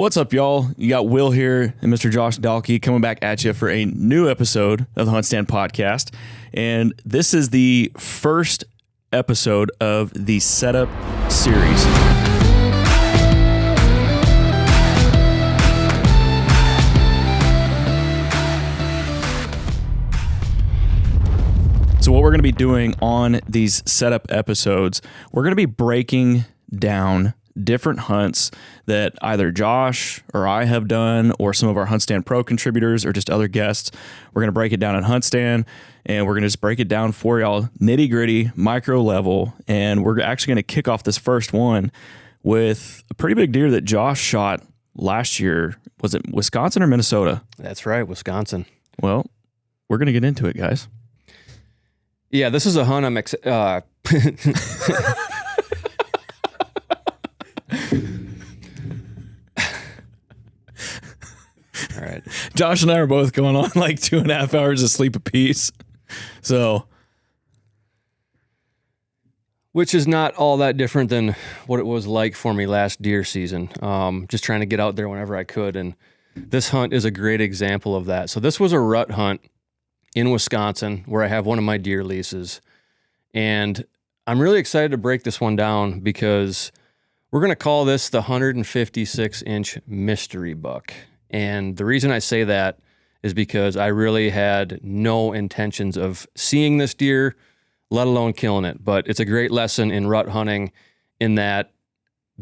What's up, y'all? You got Will here and Mr. Josh Dalkey coming back at you for a new episode of the HuntStand podcast. And this is the first episode of the setup series. So what we're going to be doing on these setup episodes, we're going to be breaking down different hunts that either Josh or I have done, or some of our HuntStand Pro contributors, or just other guests. We're going to break it down at HuntStand, and we're going to just break it down for y'all, nitty gritty, micro level. And we're actually going to kick off this first one with a pretty big deer that Josh shot last year. Was it Wisconsin or Minnesota? That's right, Wisconsin. Well, we're going to get into it, guys. Yeah, this is a hunt I'm All right. Josh and I are both going on like 2.5 hours of sleep apiece. So, which is not all that different than what it was like for me last deer season. Just trying to get out there whenever I could. And this hunt is a great example of that. So this was a rut hunt in Wisconsin where I have one of my deer leases. And I'm really excited to break this one down because we're going to call this the 156-inch mystery buck. And the reason I say that is because I really had no intentions of seeing this deer, let alone killing it. But it's a great lesson in rut hunting in that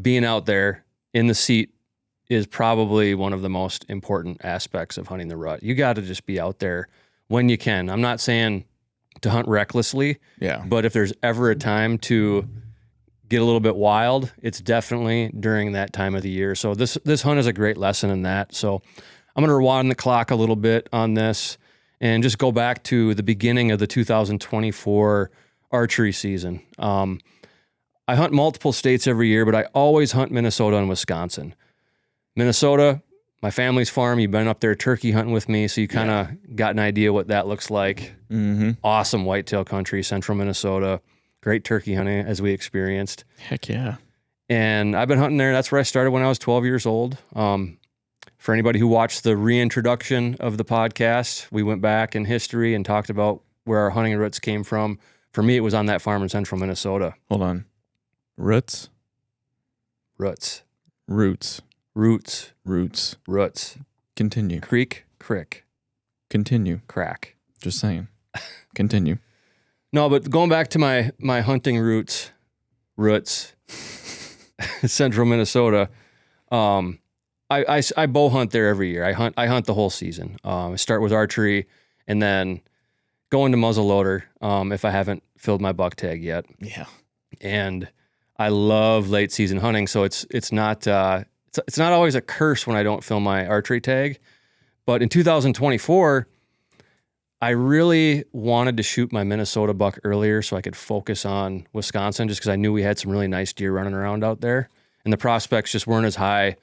being out there in the seat is probably one of the most important aspects of hunting the rut. You got to just be out there when you can. I'm not saying to hunt recklessly, but if there's ever a time to get a little bit wild, it's definitely during that time of the year. So this hunt is a great lesson in that. So I'm going to rewind the clock a little bit on this and just go back to the beginning of the 2024 archery season. I hunt multiple states every year, but I always hunt Minnesota and Wisconsin. Minnesota, my family's farm. You've been up there turkey hunting with me, so you kind of got an idea what that looks like. Mm-hmm. Awesome whitetail country, central Minnesota. Great turkey hunting, as we experienced. Heck yeah. And I've been hunting there. That's where I started when I was 12 years old. For anybody who watched the reintroduction of the podcast, we went back in history and talked about where our hunting roots came from. For me, it was on that farm in central Minnesota. Hold on. Roots? Roots. Roots. Roots. Roots. Roots. Continue. Creek. Crick. Continue. Crack. Just saying. Continue. No, but going back to my hunting roots, central Minnesota, I bow hunt there every year. I hunt the whole season. I start with archery and then go into muzzleloader if I haven't filled my buck tag yet. Yeah. And I love late season hunting, so it's not always a curse when I don't fill my archery tag. But in 2024, I really wanted to shoot my Minnesota buck earlier so I could focus on Wisconsin, just because I knew we had some really nice deer running around out there. And the prospects just weren't as high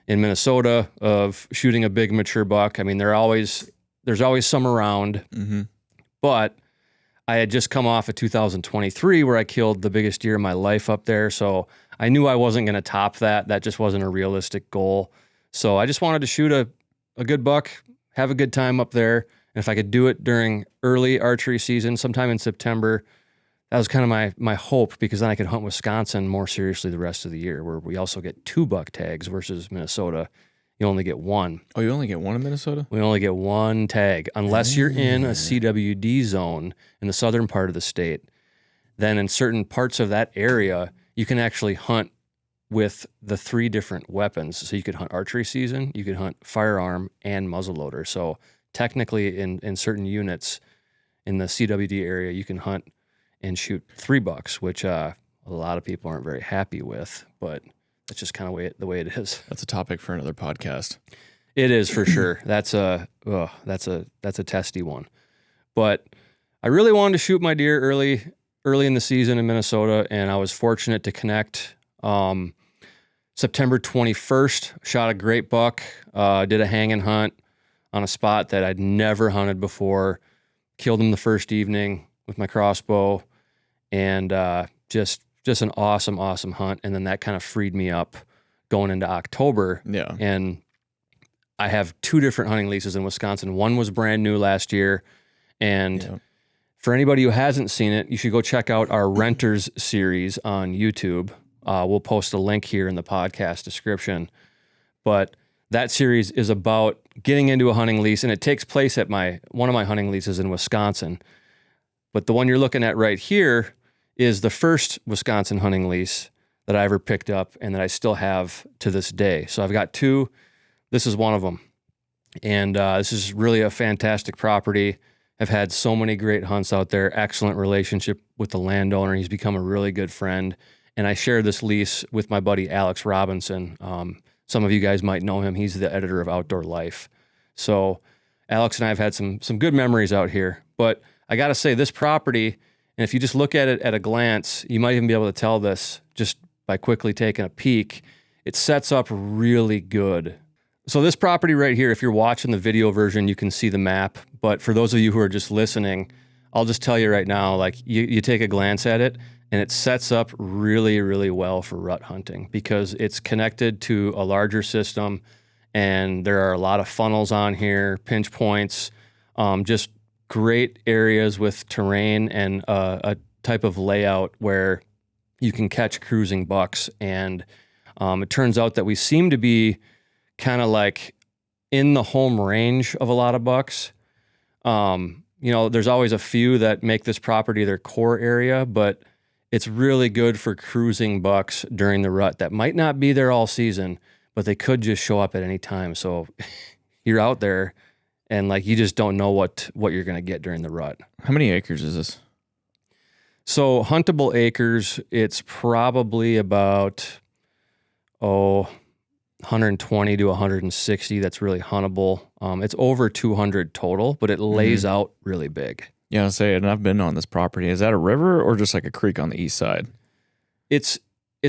in Minnesota of shooting a big mature buck. I mean, there's always some around, but I had just come off of 2023 where I killed the biggest deer of my life up there. So I knew I wasn't going to top that. That just wasn't a realistic goal. So I just wanted to shoot a good buck, have a good time up there. And if I could do it during early archery season, sometime in September, that was kind of my hope, because then I could hunt Wisconsin more seriously the rest of the year, where we also get 2 buck tags versus Minnesota. You only get 1. Oh, you only get 1 in Minnesota? We only get 1 tag. Unless you're in a CWD zone in the southern part of the state, then in certain parts of that area, you can actually hunt with the 3 different weapons. So you could hunt archery season, you could hunt firearm, and muzzleloader. So technically, in certain units in the CWD area, you can hunt and shoot 3 bucks, which a lot of people aren't very happy with, but that's just kind of the way it is. That's a topic for another podcast. It is, for sure. That's a testy one. But I really wanted to shoot my deer early in the season in Minnesota, and I was fortunate to connect. September 21st, shot a great buck, did a hang and hunt on a spot that I'd never hunted before, killed him the first evening with my crossbow, and just an awesome hunt. And then that kind of freed me up going into October. Yeah. And I have 2 different hunting leases in Wisconsin. One was brand new last year. And for anybody who hasn't seen it, you should go check out our Renters series on YouTube. We'll post a link here in the podcast description. But that series is about getting into a hunting lease, and it takes place at one of my hunting leases in Wisconsin. But the one you're looking at right here is the first Wisconsin hunting lease that I ever picked up and that I still have to this day. So I've got 2. This is one of them. And this is really a fantastic property. I've had so many great hunts out there, excellent relationship with the landowner. He's become a really good friend. And I share this lease with my buddy Alex Robinson. Some of you guys might know him. He's the editor of Outdoor Life. So Alex and I have had some good memories out here. But I got to say, this property, and if you just look at it at a glance, you might even be able to tell this just by quickly taking a peek. It sets up really good. So this property right here, if you're watching the video version, you can see the map. But for those of you who are just listening, I'll just tell you right now, like you take a glance at it, and it sets up really, really well for rut hunting because it's connected to a larger system, and there are a lot of funnels on here, pinch points, just great areas with terrain and a type of layout where you can catch cruising bucks. And it turns out that we seem to be kind of like in the home range of a lot of bucks. There's always a few that make this property their core area, but it's really good for cruising bucks during the rut that might not be there all season, but they could just show up at any time. So you're out there and like you just don't know what you're going to get during the rut. How many acres is this? So huntable acres, it's probably about 120 to 160 that's really huntable. It's over 200 total, but it lays out really big. Yeah, I'll say it, and I've been on this property. Is that a river or just like a creek on the east side? It's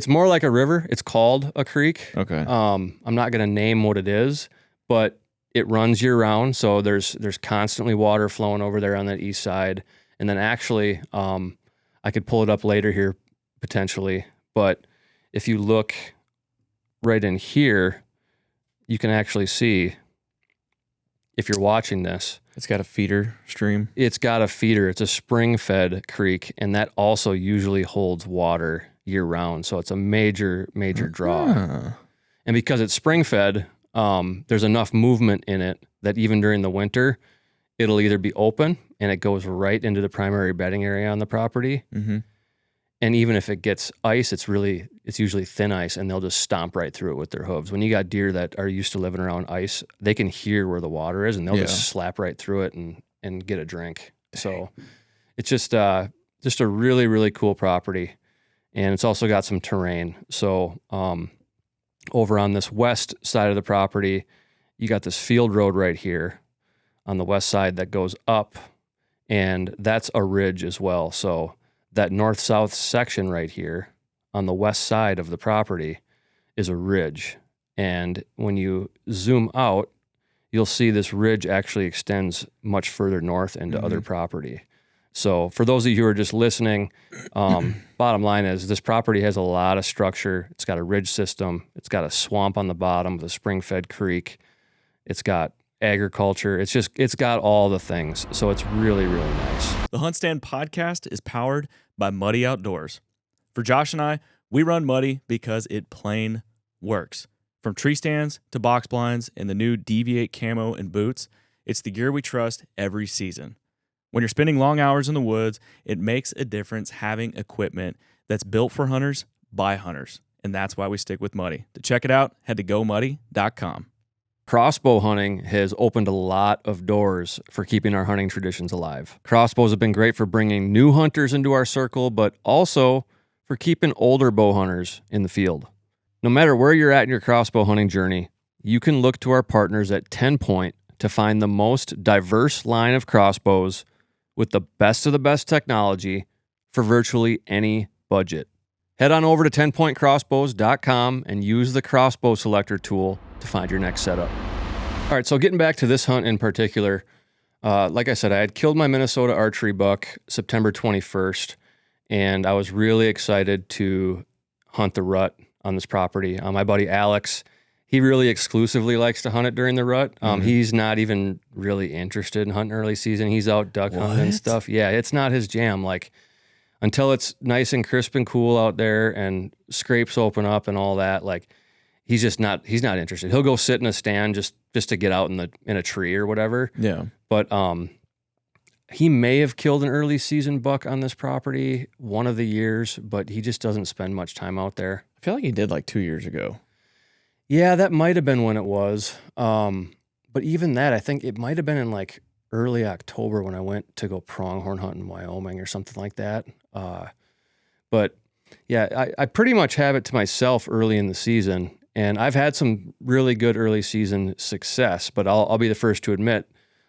more like a river. It's called a creek. Okay. I'm not going to name what it is, but it runs year round. So there's constantly water flowing over there on that east side. And then actually, I could pull it up later here potentially, but if you look right in here, you can actually see, if you're watching this, it's got a feeder stream. It's got a feeder. It's a spring-fed creek, and that also usually holds water year-round. So it's a major draw. And because it's spring-fed, there's enough movement in it that even during the winter, it'll either be open and it goes right into the primary bedding area on the property. Mm-hmm. And even if it gets ice, it's usually thin ice, and they'll just stomp right through it with their hooves. When you got deer that are used to living around ice, they can hear where the water is, and they'll just slap right through it and get a drink. So it's just a really, really cool property. And it's also got some terrain. So over on this west side of the property, you got this field road right here on the west side that goes up, and that's a ridge as well. So that north-south section right here on the west side of the property is a ridge. And when you zoom out, you'll see this ridge actually extends much further north into other property. So for those of you who are just listening, bottom line is this property has a lot of structure. It's got a ridge system. It's got a swamp on the bottom with a spring-fed creek. It's got agriculture. It's got all the things. So it's really, really nice. The HuntStand podcast is powered by Muddy Outdoors. For Josh and I, we run Muddy because it plain works. From tree stands to box blinds and the new Deviate camo and boots, it's the gear we trust every season. When you're spending long hours in the woods, it makes a difference having equipment that's built for hunters by hunters. And that's why we stick with Muddy. To check it out, head to gomuddy.com. Crossbow hunting has opened a lot of doors for keeping our hunting traditions alive. Crossbows have been great for bringing new hunters into our circle, but also for keeping older bow hunters in the field. No matter where you're at in your crossbow hunting journey, you can look to our partners at 10 Point to find the most diverse line of crossbows with the best of the best technology for virtually any budget. Head on over to 10pointcrossbows.com and use the crossbow selector tool to find your next setup. All right, so getting back to this hunt in particular, like I said, I had killed my Minnesota archery buck September 21st, and I was really excited to hunt the rut on this property. My buddy Alex, he really exclusively likes to hunt it during the rut. He's not even really interested in hunting early season. He's out duck hunting and stuff. Yeah, it's not his jam. Like, until it's nice and crisp and cool out there and scrapes open up and all that, like, he's not interested. He'll go sit in a stand just to get out in a tree or whatever. Yeah. But he may have killed an early season buck on this property one of the years, but he just doesn't spend much time out there. I feel like he did like 2 years ago. Yeah, that might have been when it was. But even that, I think it might have been in like early October when I went to go pronghorn hunt in Wyoming or something like that. But yeah, I pretty much have it to myself early in the season, and I've had some really good early season success, but I'll be the first to admit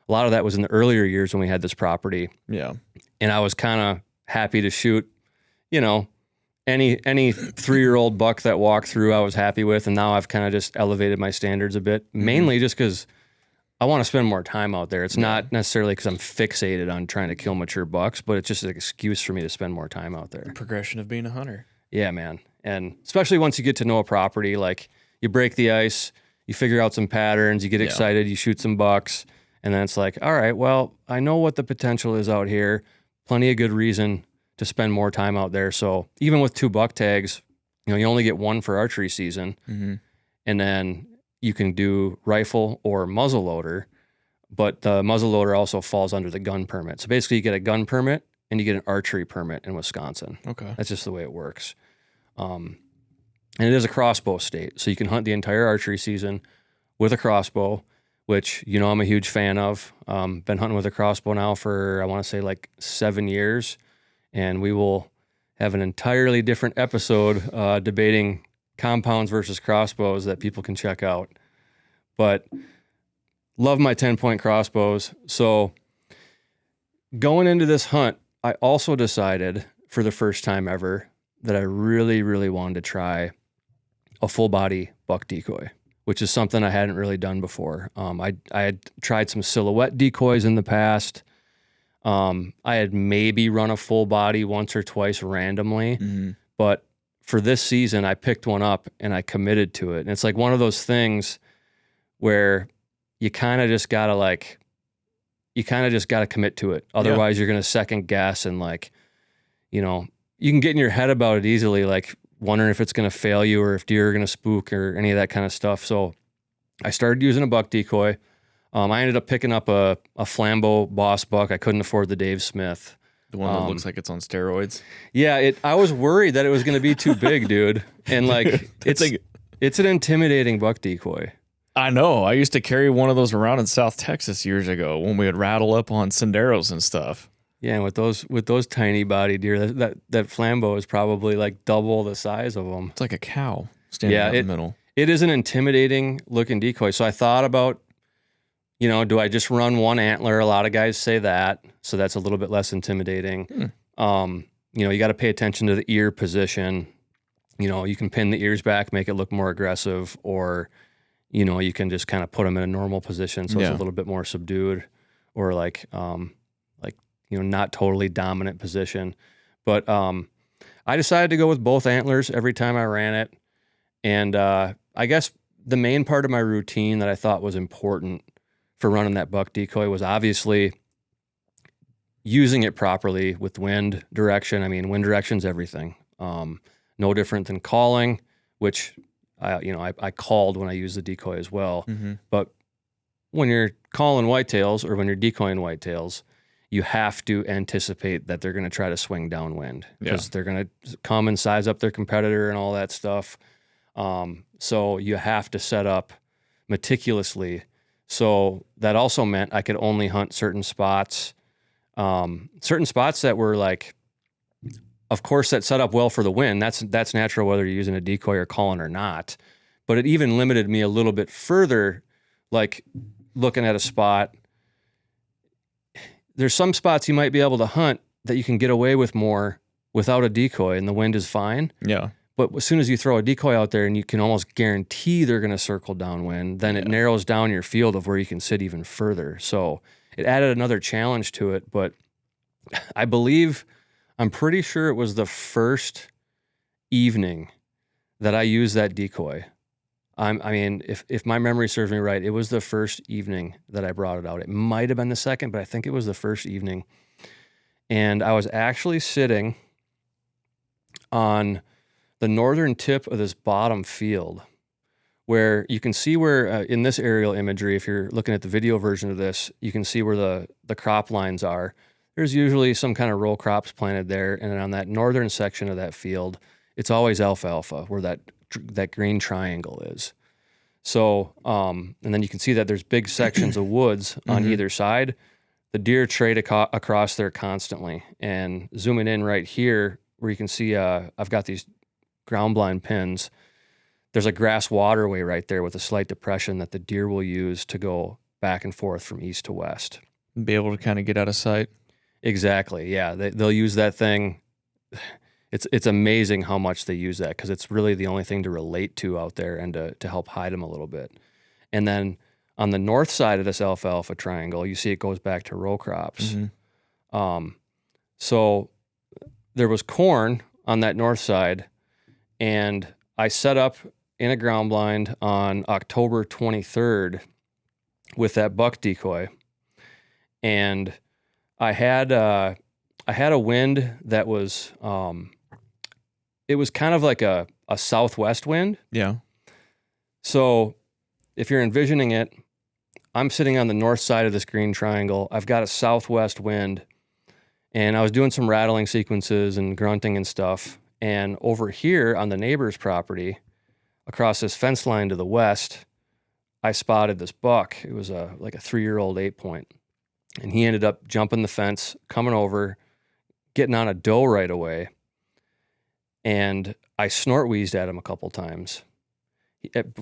a lot of that was in the earlier years when we had this property. Yeah. And I was kind of happy to shoot, any 3-year-old buck that walked through I was happy with, and now I've kind of just elevated my standards a bit, mainly just because I want to spend more time out there. It's not necessarily because I'm fixated on trying to kill mature bucks, but it's just an excuse for me to spend more time out there. Progression of being a hunter. Yeah, man. And especially once you get to know a property, like you break the ice, you figure out some patterns, you get excited, you shoot some bucks, and then it's like, all right, well, I know what the potential is out here. Plenty of good reason to spend more time out there. So even with 2 buck tags, you only get 1 for archery season. And then you can do rifle or muzzleloader, but the muzzleloader also falls under the gun permit. So basically you get a gun permit and you get an archery permit in Wisconsin. Okay. That's just the way it works. And it is a crossbow state. So you can hunt the entire archery season with a crossbow, which, I'm a huge fan of. Been hunting with a crossbow now for, I want to say like 7 years. And we will have an entirely different episode debating compounds versus crossbows that people can check out. But love my 10-point crossbows. So going into this hunt, I also decided for the first time ever that I really, really wanted to try a full body buck decoy, which is something I hadn't really done before. I had tried some silhouette decoys in the past. I had maybe run a full body once or twice randomly, but for this season, I picked one up and I committed to it. And it's like one of those things where you kind of just gotta commit to it. Otherwise you're going to second guess and you can get in your head about it easily, like wondering if it's going to fail you or if deer are going to spook or any of that kind of stuff. So I started using a buck decoy. I ended up picking up a Flambeau Boss Buck. I couldn't afford the Dave Smith. The one that looks like it's on steroids. Yeah, I was worried that it was going to be too big, dude. And it's an intimidating buck decoy. I know. I used to carry one of those around in South Texas years ago when we would rattle up on senderos and stuff. Yeah, and with those tiny body deer, that Flambeau is probably like double the size of them. It's like a cow standing out in the middle. It is an intimidating looking decoy. So I thought about, do I just run one antler? A lot of guys say that, so that's a little bit less intimidating. You got to pay attention to the ear position. You can pin the ears back, make it look more aggressive, or, you can just kind of put them in a normal position so it's a little bit more subdued, or not totally dominant position. But I decided to go with both antlers every time I ran it. And I guess the main part of my routine that I thought was important for running that buck decoy was obviously using it properly with wind direction. I mean, wind direction's everything. No different than calling, which I called when I used the decoy as well. But when you're calling whitetails or when you're decoying whitetails, you have to anticipate that they're going to try to swing downwind because they're going to come and size up their competitor and all that stuff. So you have to set up meticulously. So that also meant I could only hunt certain spots that were of course, that set up well for the wind. That's natural whether you're using a decoy or calling or not. But it even limited me a little bit further, like looking at a spot. There's some spots you might be able to hunt that you can get away with more without a decoy and the wind is fine. Yeah. But as soon as you throw a decoy out there and you can almost guarantee they're going to circle downwind, then it narrows down your field of where you can sit even further. So it added another challenge to it. But I'm pretty sure it was the first evening that I used that decoy. I mean, if my memory serves me right, it was the first evening that I brought it out. It might have been the second, but I think it was the first evening. And I was actually sitting on the northern tip of this bottom field, where you can see where, in this aerial imagery, if you're looking at the video version of this, you can see where the crop lines are. There's usually some kind of row crops planted there, and then on that northern section of that field, it's always alfalfa, where that green triangle is. So, and then you can see that there's big sections of woods on either side. The deer trade across there constantly. And zooming in right here, where you can see I've got these ground blind pins, there's a grass waterway right there with a slight depression that the deer will use to go back and forth from east to west. Be able to kind of get out of sight. Exactly. Yeah. They'll use that thing. It's amazing how much they use that, because it's really the only thing to relate to out there and to help hide them a little bit. And then on the north side of this alfalfa triangle, you see it goes back to row crops. So there was corn on that north side, and I set up in a ground blind on October 23rd with that buck decoy. And I had a wind that was, it was kind of like a southwest wind. Yeah. So if you're envisioning it, I'm sitting on the north side of this green triangle. I've got a southwest wind, and I was doing some rattling sequences and grunting and stuff. And over here on the neighbor's property, across this fence line to the west, I spotted this buck. It was like a 3-year-old 8-point. And he ended up jumping the fence, coming over, getting on a doe right away. And I snort wheezed at him a couple times.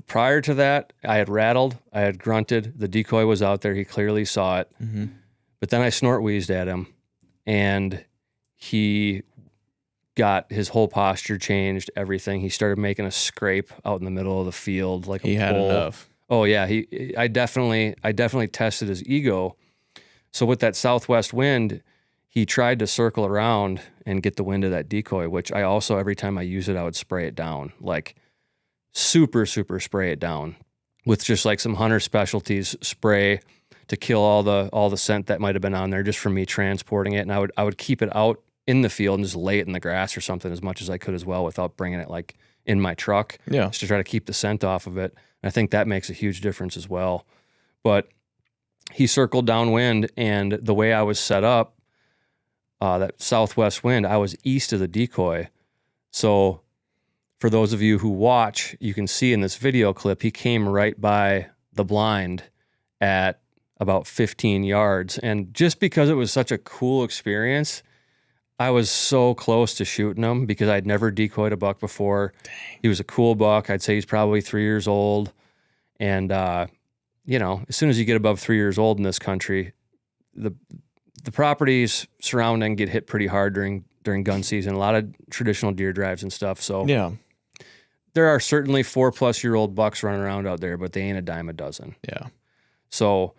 Prior to that, I had rattled, I had grunted. The decoy was out there. He clearly saw it. But then I snort wheezed at him, and he got his whole posture changed, everything. He started making a scrape out in the middle of the field like a He had bull. enough. Oh yeah, I definitely tested his ego. So with that southwest wind, he tried to circle around and get the wind of that decoy, which I also, every time I use it, I would spray it down, like super spray it down with just like some hunter specialties spray to kill all the scent that might have been on there just from me transporting it. And I would keep it out in the field and just lay it in the grass or something as much as I could as well, without bringing it like in my truck. Yeah. Just to try to keep the scent off of it. And I think that makes a huge difference as well. But he circled downwind, and the way I was set up, that southwest wind, I was east of the decoy. So for those of you who watch, you can see in this video clip, he came right by the blind at about 15 yards. And just because it was such a cool experience, I was so close to shooting him, because I'd never decoyed a buck before. Dang. He was a cool buck. I'd say he's probably 3 years old. And, you know, as soon as you get above 3 years old in this country, the properties surrounding get hit pretty hard during gun season. A lot of traditional deer drives and stuff. So yeah, there are certainly 4+-year-old bucks running around out there, but they ain't a dime a dozen. Yeah. So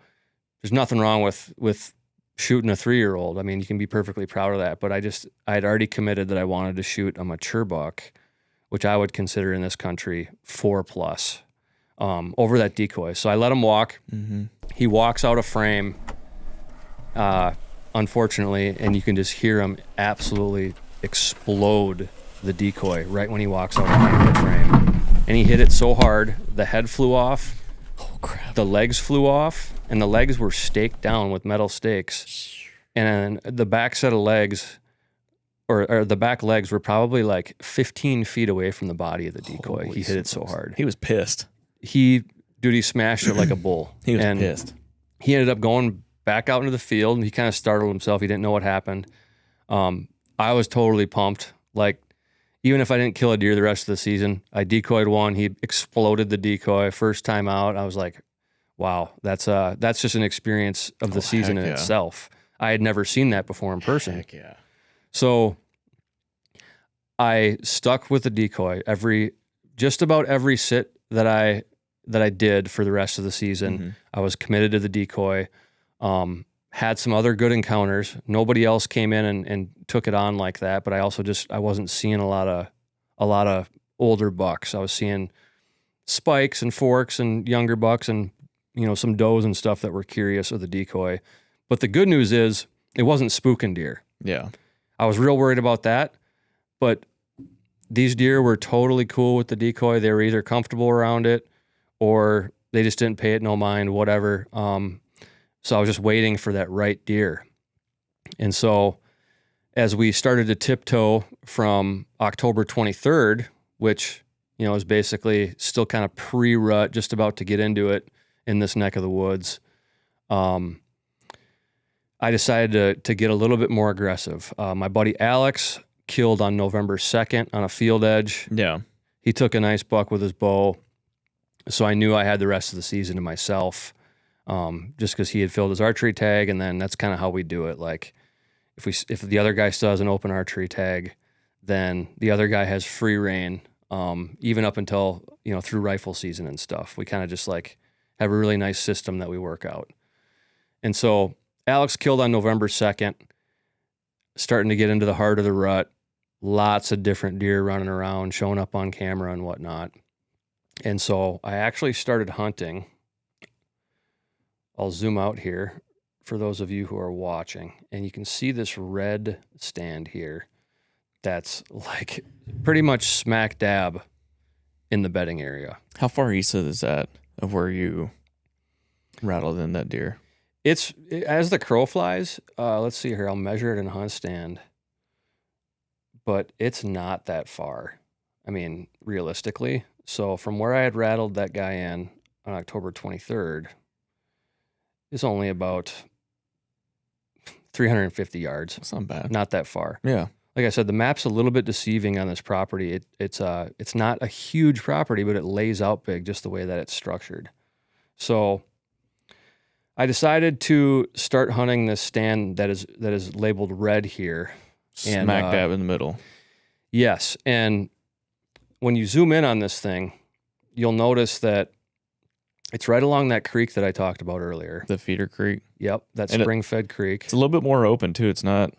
there's nothing wrong with shooting a 3-year-old. I mean, you can be perfectly proud of that, but I had already committed that I wanted to shoot a mature buck, which I would consider in this country 4+, over that decoy. So I let him walk. He walks out of frame, unfortunately, and you can just hear him absolutely explode the decoy right when he walks out of the frame. And he hit it so hard, the head flew off. Oh crap. The legs flew off, and the legs were staked down with metal stakes. And the back set of legs, or the back legs, were probably like 15 feet away from the body of the decoy. Holy he hit it so hard. He was pissed. He smashed it like a bull. He was pissed. He ended up going back out into the field, and he kind of startled himself. He didn't know what happened. I was totally pumped. Like, even if I didn't kill a deer the rest of the season, I decoyed one. He exploded the decoy. First time out, I was like, wow, that's just an experience of the season in itself. I had never seen that before in person. Heck yeah. So I stuck with the decoy just about every sit that I did for the rest of the season. I was committed to the decoy. Had some other good encounters. Nobody else came in and took it on like that, but I also I wasn't seeing a lot of older bucks. I was seeing spikes and forks and younger bucks and, some does and stuff that were curious of the decoy. But the good news is it wasn't spooking deer. Yeah. I was real worried about that, but these deer were totally cool with the decoy. They were either comfortable around it or they just didn't pay it no mind, whatever. So I was just waiting for that right deer. And so as we started to tiptoe from October 23rd, which, is basically still kind of pre-rut, just about to get into it in this neck of the woods, I decided to get a little bit more aggressive. My buddy Alex killed on November 2nd on a field edge. Yeah. He took a nice buck with his bow. So I knew I had the rest of the season to myself, just because he had filled his archery tag. And then that's kind of how we do it. Like if the other guy still has an open archery tag, then the other guy has free reign, even up until, through rifle season and stuff. We kind of just like have a really nice system that we work out. And so Alex killed on November 2nd, starting to get into the heart of the rut. Lots of different deer running around, showing up on camera and whatnot. And so I actually started hunting. I'll zoom out here for those of you who are watching. And you can see this red stand here that's like pretty much smack dab in the bedding area. How far east is that of where you rattled in that deer? It's as the crow flies. Let's see here. I'll measure it in HuntStand. But it's not that far. I mean, realistically. So from where I had rattled that guy in on October 23rd, it's only about 350 yards. That's not bad. Not that far. Yeah. Like I said, the map's a little bit deceiving on this property. It's not a huge property, but it lays out big just the way that it's structured. So I decided to start hunting this stand that is labeled red here. Smack dab in the middle. Yes. And when you zoom in on this thing, you'll notice that it's right along that creek that I talked about earlier. The feeder creek. Yep. That spring-fed creek. It's a little bit more open too. It's not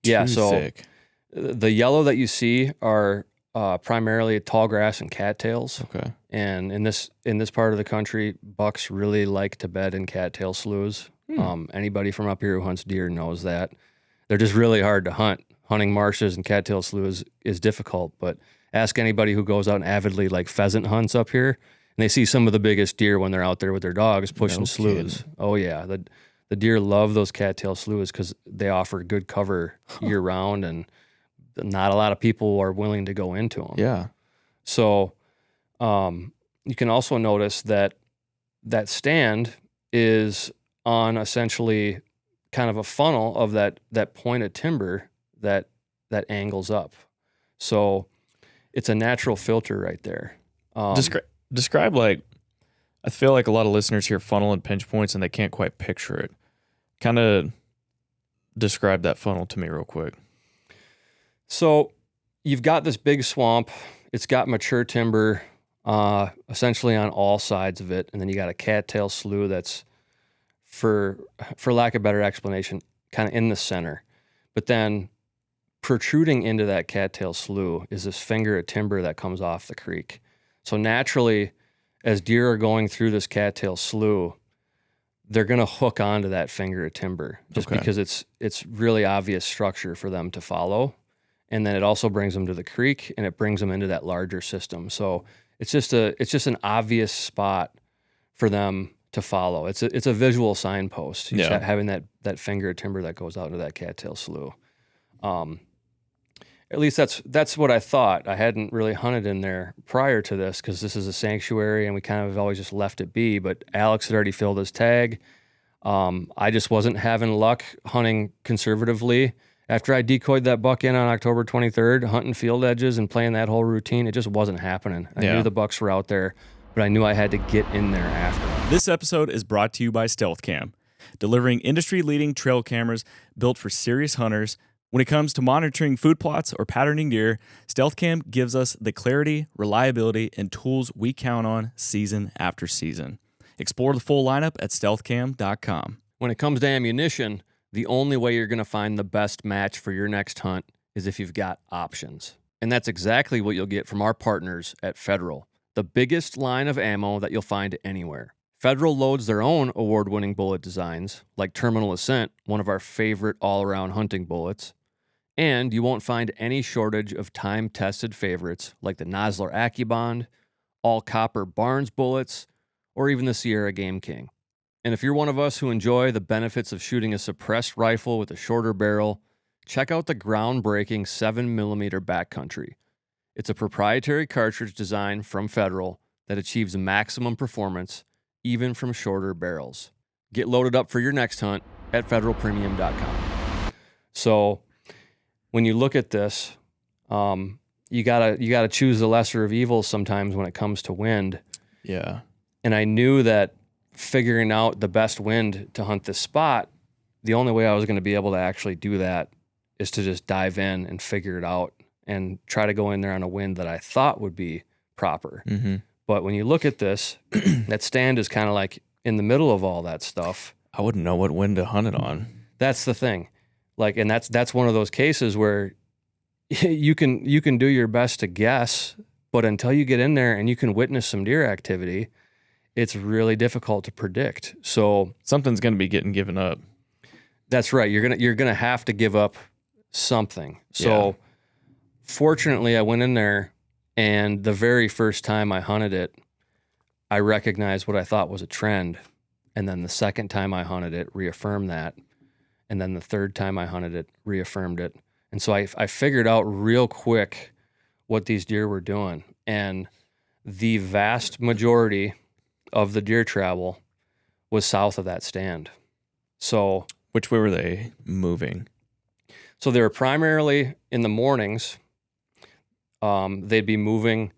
too thick. The yellow that you see are primarily tall grass and cattails. Okay. And in this part of the country, bucks really like to bed in cattail sloughs. Anybody from up here who hunts deer knows that. They're just really hard to hunt. Hunting marshes and cattail sloughs is difficult, but ask anybody who goes out and avidly like pheasant hunts up here, and they see some of the biggest deer when they're out there with their dogs pushing sloughs. Kidding. Oh yeah, the deer love those cattail sloughs because they offer good cover year round, and not a lot of people are willing to go into them. Yeah. So you can also notice that stand is on essentially kind of a funnel of that point of timber that angles up. So it's a natural filter right there. Describe like, I feel like a lot of listeners hear funnel and pinch points and they can't quite picture it. Kind of describe that funnel to me real quick. So you've got this big swamp. It's got mature timber essentially on all sides of it. And then you got a cattail slough that's, for lack of better explanation, kind of in the center. But then protruding into that cattail slough is this finger of timber that comes off the creek. So naturally, as deer are going through this cattail slough, they're going to hook onto that finger of timber just because it's really obvious structure for them to follow. And then it also brings them to the creek and it brings them into that larger system. So it's just an obvious spot for them to follow. It's a visual signpost. Having that finger of timber that goes out into that cattail slough. At least that's what I thought. I hadn't really hunted in there prior to this because this is a sanctuary and we kind of have always just left it be. But Alex had already filled his tag. I just wasn't having luck hunting conservatively. After I decoyed that buck in on October 23rd, hunting field edges and playing that whole routine, it just wasn't happening. I knew the bucks were out there, but I knew I had to get in there after. This episode is brought to you by Stealth Cam, delivering industry-leading trail cameras built for serious hunters. When it comes to monitoring food plots or patterning deer, Stealth Cam gives us the clarity, reliability, and tools we count on season after season. Explore the full lineup at stealthcam.com. When it comes to ammunition, the only way you're going to find the best match for your next hunt is if you've got options. And that's exactly what you'll get from our partners at Federal, the biggest line of ammo that you'll find anywhere. Federal loads their own award-winning bullet designs, like Terminal Ascent, one of our favorite all-around hunting bullets. And you won't find any shortage of time-tested favorites like the Nosler AccuBond, all-copper Barnes bullets, or even the Sierra Game King. And if you're one of us who enjoy the benefits of shooting a suppressed rifle with a shorter barrel, check out the groundbreaking 7mm Backcountry. It's a proprietary cartridge design from Federal that achieves maximum performance even from shorter barrels. Get loaded up for your next hunt at federalpremium.com. So when you look at this, you gotta choose the lesser of evils sometimes when it comes to wind. Yeah. And I knew that figuring out the best wind to hunt this spot, the only way I was going to be able to actually do that is to just dive in and figure it out and try to go in there on a wind that I thought would be proper. Mm-hmm. But when you look at this, that stand is kind of like in the middle of all that stuff. I wouldn't know what wind to hunt it on. That's the thing. Like, and that's one of those cases where you can do your best to guess, but until you get in there and you can witness some deer activity, it's really difficult to predict. So Something's going to be getting given up. that's right. You're gonna have to give up something. So fortunately, I went in there, and the very first time I hunted it, I recognized what I thought was a trend. And then the second time I hunted it, reaffirmed that. And then the third time I hunted it, reaffirmed it. And so I figured out real quick what these deer were doing. And the vast majority of the deer travel was south of that stand. So Which way were they moving? So they were primarily in the mornings. They'd be moving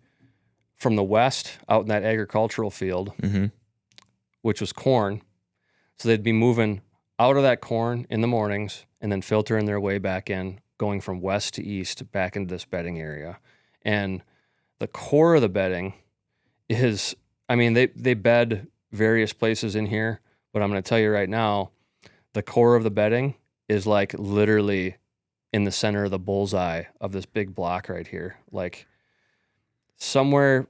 from the west out in that agricultural field, Mm-hmm. which was corn. So they'd be moving out of that corn in the mornings and then filtering their way back in, going from west to east back into this bedding area. And the core of the bedding is, I mean, they bed various places in here, but I'm going to tell you right now, the core of the bedding is like literally in the center of the bullseye of this big block right here. Like somewhere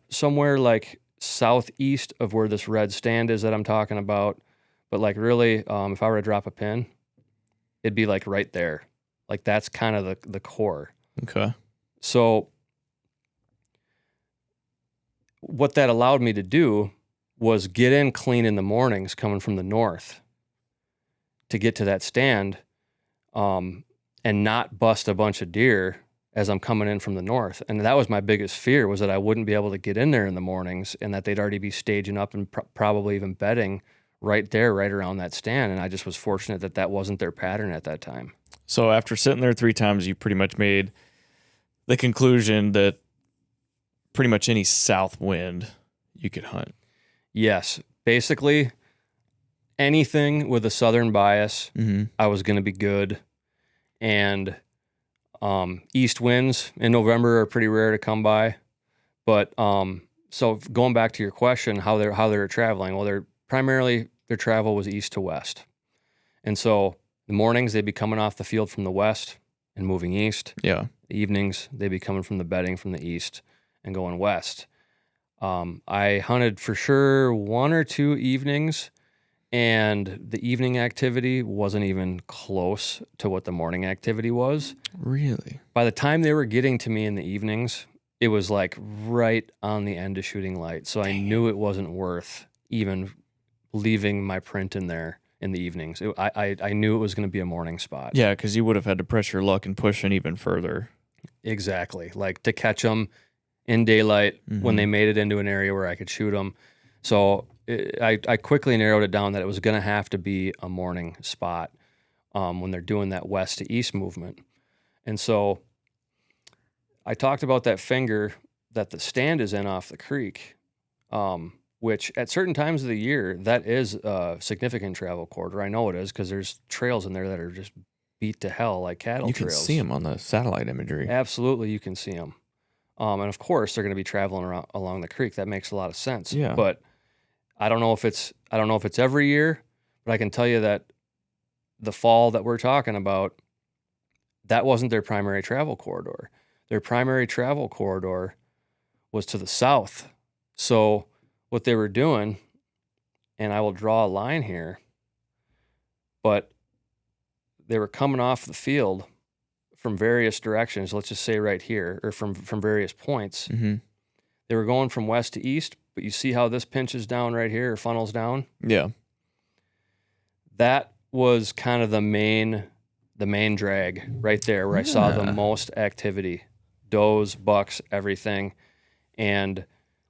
like southeast of where this red stand is that I'm talking about. But like really, if I were to drop a pin, it'd be like right there. Like that's kind of the core. Okay. So what that allowed me to do was get in clean in the mornings coming from the north to get to that stand, and not bust a bunch of deer as I'm coming in from the north. And that was my biggest fear, was that I wouldn't be able to get in there in the mornings and that they'd already be staging up and probably even bedding right there, right around that stand. And I just was fortunate that that wasn't their pattern at that time. So after sitting there 3 times, you pretty much made the conclusion that pretty much any south wind you could hunt. Yes. Basically, anything with a southern bias, I was going to be good. And east winds in November are pretty rare to come by. But so going back to your question, how they were traveling, well, their travel was east to west. And so the mornings they'd be coming off the field from the west and moving east. Yeah. The evenings they'd be coming from the bedding from the east and going west. I hunted for sure 1 or 2 evenings, and the evening activity wasn't even close to what the morning activity was. Really? By the time they were getting to me in the evenings, it was like right on the end of shooting light. So I knew it wasn't worth even leaving my print in there in the evenings. I knew it was going to be a morning spot. Yeah, because you would have had to press your luck and push in even further. Exactly. Like to catch them in daylight when they made it into an area where I could shoot them. So I quickly narrowed it down that it was going to have to be a morning spot when they're doing that west to east movement. And so I talked about that finger that the stand is in off the creek, which at certain times of the year, that is a significant travel corridor. I know it is because there's trails in there that are just beat to hell like cattle trails. You can see them on the satellite imagery. Absolutely, you can see them. And of course, they're going to be traveling along the creek. That makes a lot of sense. Yeah. But I don't know if it's every year, but I can tell you that the fall that we're talking about, that wasn't their primary travel corridor. their primary travel corridor was to the south. So what they were doing, and I will draw a line here, but they were coming off the field from various directions, let's just say right here, or from various points. Mm-hmm. They were going from west to east, but you see how this pinches down right here, or funnels down? Yeah. That was kind of the main drag right there where I saw the most activity. Does, bucks, everything. And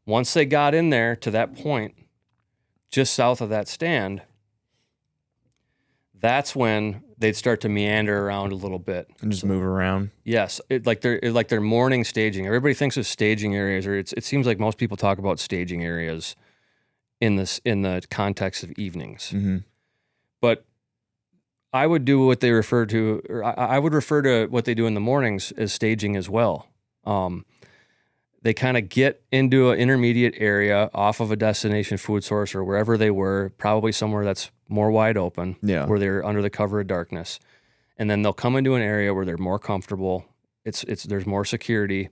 once they got in there to that point, just south of that stand, that's when they'd start to meander around a little bit and just move around. Yes, like they're morning staging. Everybody thinks of staging areas, or it seems like most people talk about staging areas in the context of evenings. Mm-hmm. But I would do what they refer to, or I would refer to what they do in the mornings as staging as well. They kind of get into an intermediate area off of a destination food source or wherever they were, probably somewhere that's more wide open, where they're under the cover of darkness. And then they'll come into an area where they're more comfortable. There's more security,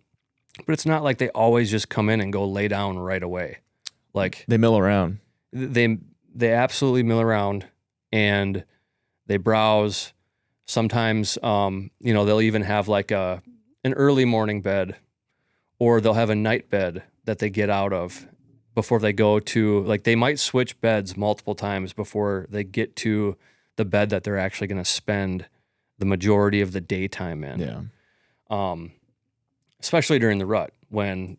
but it's not like they always just come in and go lay down right away. Like they mill around. They absolutely mill around, and they browse. Sometimes, they'll even have like an early morning bed, or they'll have a night bed that they get out of before they go to, like, they might switch beds multiple times before they get to the bed that they're actually going to spend the majority of the daytime in. Yeah. Especially during the rut when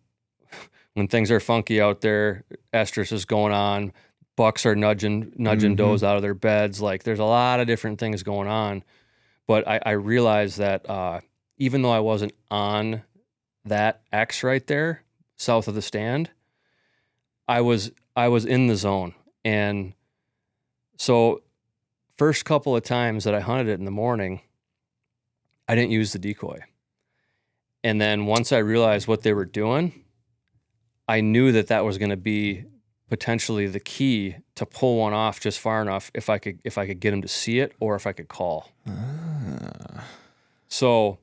things are funky out there, estrus is going on, bucks are nudging does out of their beds. Like, there's a lot of different things going on. But I realized that even though I wasn't on that X right there, south of the stand, I was in the zone. And so first couple of times that I hunted it in the morning, I didn't use the decoy. And then once I realized what they were doing, I knew that was going to be potentially the key to pull one off just far enough if I could get them to see it, or if I could call. So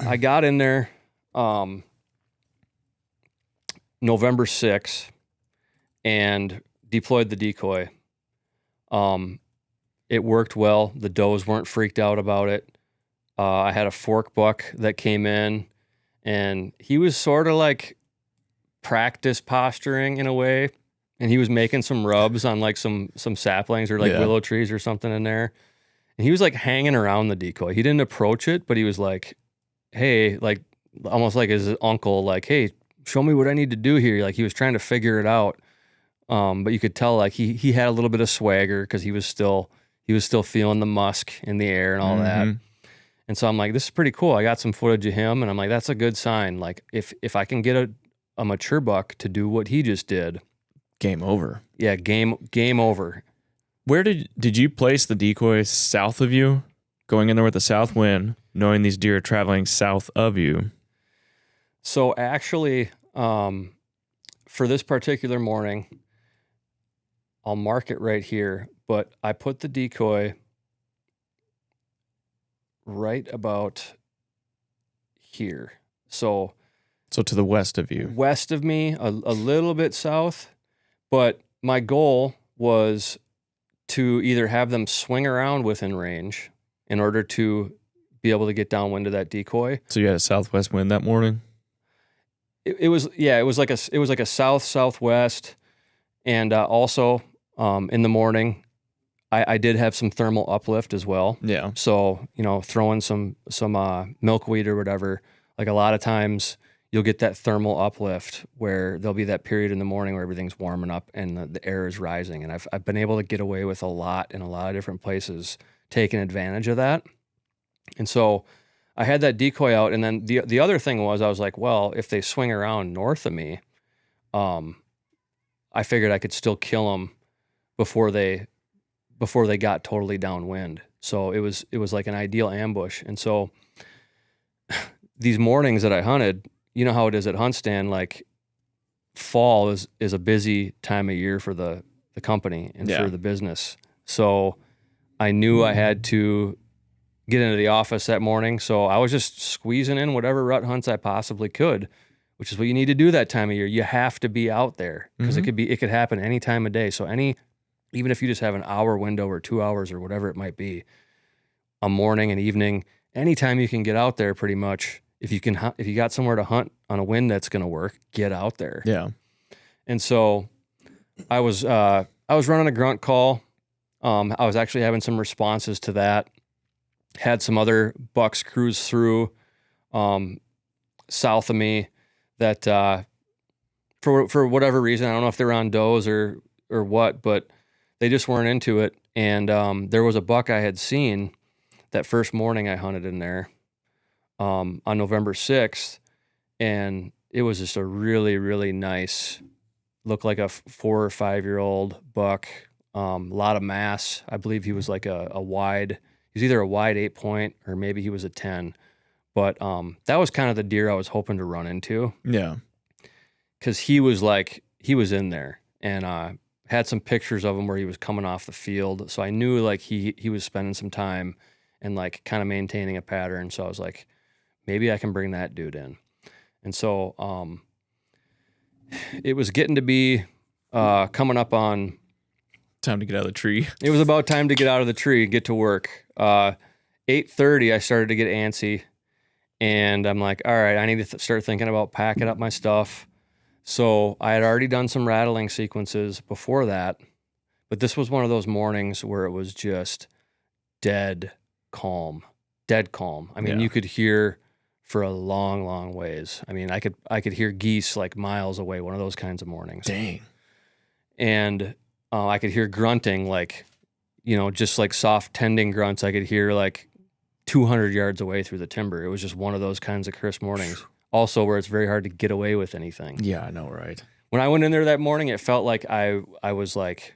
I got in there November 6th and deployed the decoy. It worked well. The does weren't freaked out about it. I had a fork buck that came in, and he was sort of like practice posturing in a way, and he was making some rubs on like some saplings or like willow trees or something in there. And he was like hanging around the decoy. He didn't approach it, but he was like, hey, like almost like his uncle, like, hey, show me what I need to do here. Like, he was trying to figure it out. But you could tell like he had a little bit of swagger because he was still feeling the musk in the air and all that. And so I'm like, this is pretty cool. I got some footage of him, and I'm like, that's a good sign. Like, if I can get a mature buck to do what he just did, game over. Yeah, game over. Where did you place the decoy south of you, going in there with a south wind, knowing these deer are traveling south of you? So actually, for this particular morning, I'll mark it right here, but I put the decoy right about here. So to the west of you. West of me, a little bit south, but my goal was to either have them swing around within range in order to be able to get downwind of that decoy. So you had a southwest wind that morning? It was like a southwest, and also in the morning, I did have some thermal uplift as well. Yeah. So throwing some milkweed or whatever. Like, a lot of times you'll get that thermal uplift where there'll be that period in the morning where everything's warming up and the air is rising. And I've been able to get away with a lot in a lot of different places, taking advantage of that. And so I had that decoy out, and then the other thing was, I was like, well, if they swing around north of me, I figured I could still kill them before they got totally downwind. So it was like an ideal ambush. And so these mornings that I hunted, you know how it is at HuntStand, like, fall is a busy time of year for the company and for the business. So I knew I had to get into the office that morning. So I was just squeezing in whatever rut hunts I possibly could, which is what you need to do that time of year. You have to be out there because it could happen any time of day. So even if you just have an hour window or 2 hours or whatever it might be, a morning and evening, anytime you can get out there, pretty much. If you got somewhere to hunt on a wind that's going to work, get out there. Yeah. And so I was running a grunt call. I was actually having some responses to that. Had some other bucks cruise through south of me that for whatever reason, I don't know if they're on does or what, but they just weren't into it. And there was a buck I had seen that first morning I hunted in there on November 6th, and it was just a really, really nice, looked like a 4 or 5 year old buck. A lot of mass. I believe he was like a wide. He was either a wide 8-point or maybe he was a 10. But that was kind of the deer I was hoping to run into. Yeah, because he was in there, and had some pictures of him where he was coming off the field. So I knew like he was spending some time and like kind of maintaining a pattern. So I was like, maybe I can bring that dude in. And so it was getting to be coming up on time to get out of the tree. It was about time to get out of the tree, get to work. 8:30, I started to get antsy, and I'm like, all right, I need to start thinking about packing up my stuff. So I had already done some rattling sequences before that, but this was one of those mornings where it was just dead calm. I mean, you could hear for a long, long ways. I mean, I could hear geese like miles away, one of those kinds of mornings. Dang. And I could hear grunting, like, just like soft tending grunts. I could hear like 200 yards away through the timber. It was just one of those kinds of crisp mornings. Also, where it's very hard to get away with anything. Yeah, I know, right? When I went in there that morning, it felt like I was like